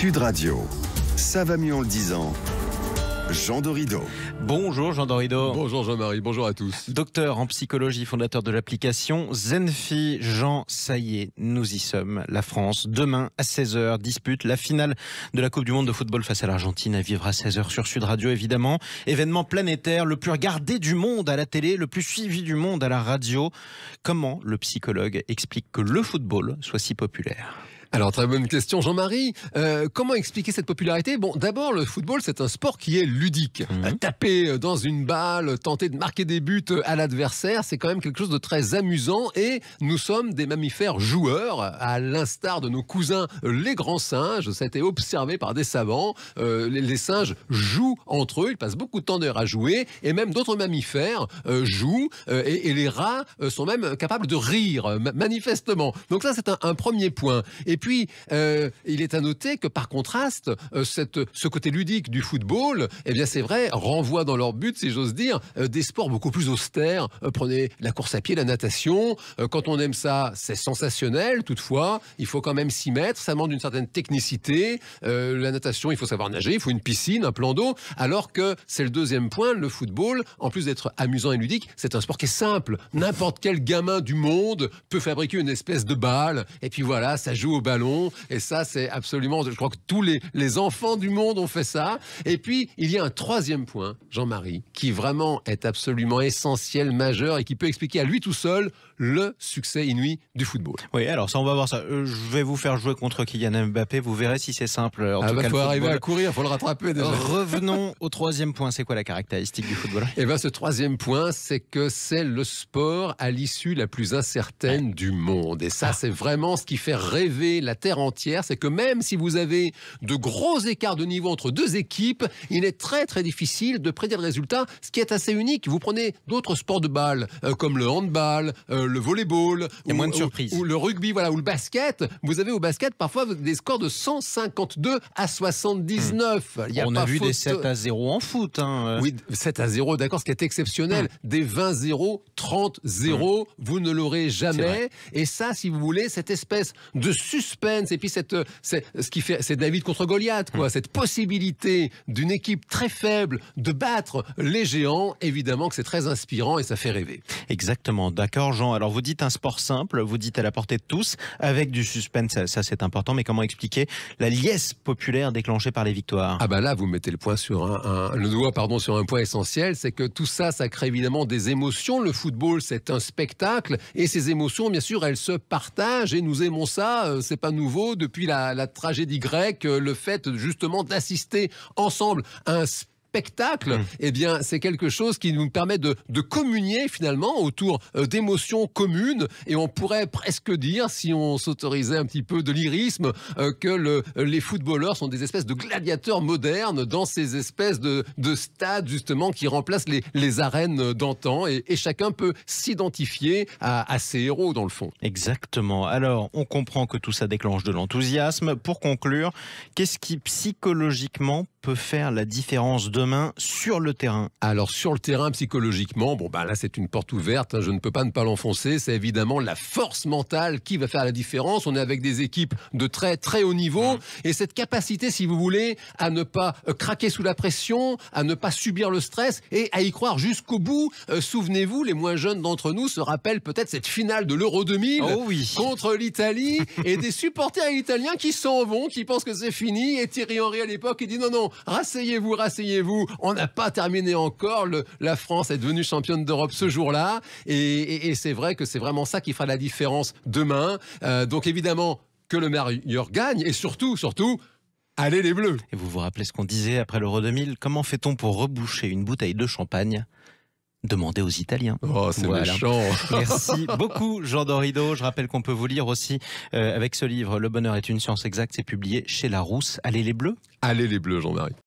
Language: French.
Sud Radio. Ça va mieux en le disant. Jean Dorido. Bonjour Jean Dorido. Bonjour Jean-Marie, bonjour à tous. Docteur en psychologie, fondateur de l'application Zenfi. Jean, ça y est, nous y sommes. La France, demain à 16h, dispute la finale de la Coupe du Monde de football face à l'Argentine, à vivre à 16h sur Sud Radio évidemment. Événement planétaire, le plus regardé du monde à la télé, le plus suivi du monde à la radio. Comment le psychologue explique que le football soit si populaire ? Alors, très bonne question, Jean-Marie. Comment expliquer cette popularité ? Bon, d'abord, le football, c'est un sport qui est ludique. Taper dans une balle, tenter de marquer des buts à l'adversaire, c'est quand même quelque chose de très amusant. Et nous sommes des mammifères joueurs, à l'instar de nos cousins, les grands singes. Ça a été observé par des savants. Les singes jouent entre eux, ils passent beaucoup de temps d'ailleurs à jouer. Et même d'autres mammifères jouent. Et les rats sont même capables de rire, manifestement. Donc ça, c'est un premier point. Et puis, il est à noter que par contraste, ce côté ludique du football, eh bien c'est vrai, renvoie dans leur but, si j'ose dire, des sports beaucoup plus austères. Prenez la course à pied, la natation. Quand on aime ça, c'est sensationnel. Toutefois, il faut quand même s'y mettre. Ça demande une certaine technicité. La natation, il faut savoir nager, il faut une piscine, un plan d'eau. Alors que c'est le deuxième point, le football, en plus d'être amusant et ludique, c'est un sport qui est simple. N'importe quel gamin du monde peut fabriquer une espèce de balle. Et puis voilà, ça joue au ballon, et ça c'est absolument, je crois que tous les enfants du monde ont fait ça. Et puis il y a un troisième point, Jean-Marie, qui vraiment est absolument essentiel, majeur, et qui peut expliquer à lui tout seul le succès inouï du football. Oui, alors ça on va voir ça. Je vais vous faire jouer contre Kylian Mbappé, vous verrez si c'est simple. Faut arriver à courir, faut le rattraper déjà. Revenons au troisième point, c'est quoi la caractéristique du football ? Eh bien ce troisième point, c'est que c'est le sport à l'issue la plus incertaine du monde. Et ça c'est vraiment ce qui fait rêver la terre entière, c'est que même si vous avez de gros écarts de niveau entre deux équipes, il est très très difficile de prédire le résultat, ce qui est assez unique. Vous prenez d'autres sports de balle, comme le handball, le volleyball, il y a moins de surprises. Ou le rugby, voilà, ou le basket. Vous avez au basket parfois des scores de 152 à 79. On a vu des 7-0 en foot. Oui, 7-0, d'accord, ce qui est exceptionnel. Des 20-0, 30-0, vous ne l'aurez jamais. Et ça, si vous voulez, cette espèce de suspense, et puis ce qui fait, c'est David contre Goliath, quoi. Cette possibilité d'une équipe très faible de battre les géants, évidemment que c'est très inspirant et ça fait rêver. Exactement, d'accord Jean. Alors vous dites un sport simple, vous dites à la portée de tous, avec du suspense, ça c'est important, mais comment expliquer la liesse populaire déclenchée par les victoires ? Ah bah là, vous mettez le doigt sur un point essentiel, c'est que tout ça, ça crée évidemment des émotions. Le football, c'est un spectacle, et ces émotions, bien sûr, elles se partagent, et nous aimons ça, c'est pas nouveau, depuis la tragédie grecque, le fait justement d'assister ensemble à un spectacle, eh bien, c'est quelque chose qui nous permet de communier finalement autour d'émotions communes, et on pourrait presque dire, si on s'autorisait un petit peu de lyrisme, que les footballeurs sont des espèces de gladiateurs modernes dans ces espèces de stades justement qui remplacent les arènes d'antan, et chacun peut s'identifier à ces héros dans le fond. Exactement. Alors, on comprend que tout ça déclenche de l'enthousiasme. Pour conclure, qu'est-ce qui psychologiquement peut faire la différence demain sur le terrain ? Alors sur le terrain psychologiquement, là c'est une porte ouverte, je ne peux pas ne pas l'enfoncer, c'est évidemment la force mentale qui va faire la différence. On est avec des équipes de très très haut niveau, et cette capacité, si vous voulez, à ne pas craquer sous la pression, à ne pas subir le stress et à y croire jusqu'au bout. Souvenez-vous, les moins jeunes d'entre nous se rappellent peut-être cette finale de l'Euro 2000 contre l'Italie, et des supporters italiens qui s'en vont, qui pensent que c'est fini, et Thierry Henry à l'époque il dit non, rasseyez-vous, on n'a pas terminé encore, la France est devenue championne d'Europe ce jour-là, et c'est vrai que c'est vraiment ça qui fera la différence demain. Donc évidemment que le meilleur gagne, et surtout, allez les Bleus. Et vous vous rappelez ce qu'on disait après l'Euro 2000 ? Comment fait-on pour reboucher une bouteille de champagne ? Demandez aux Italiens. Oh, c'est méchant. Merci beaucoup Jean Dorido. Je rappelle qu'on peut vous lire aussi avec ce livre « Le bonheur est une science exacte », c'est publié chez Larousse. Allez les Bleus. Allez les Bleus, Jean-Marie.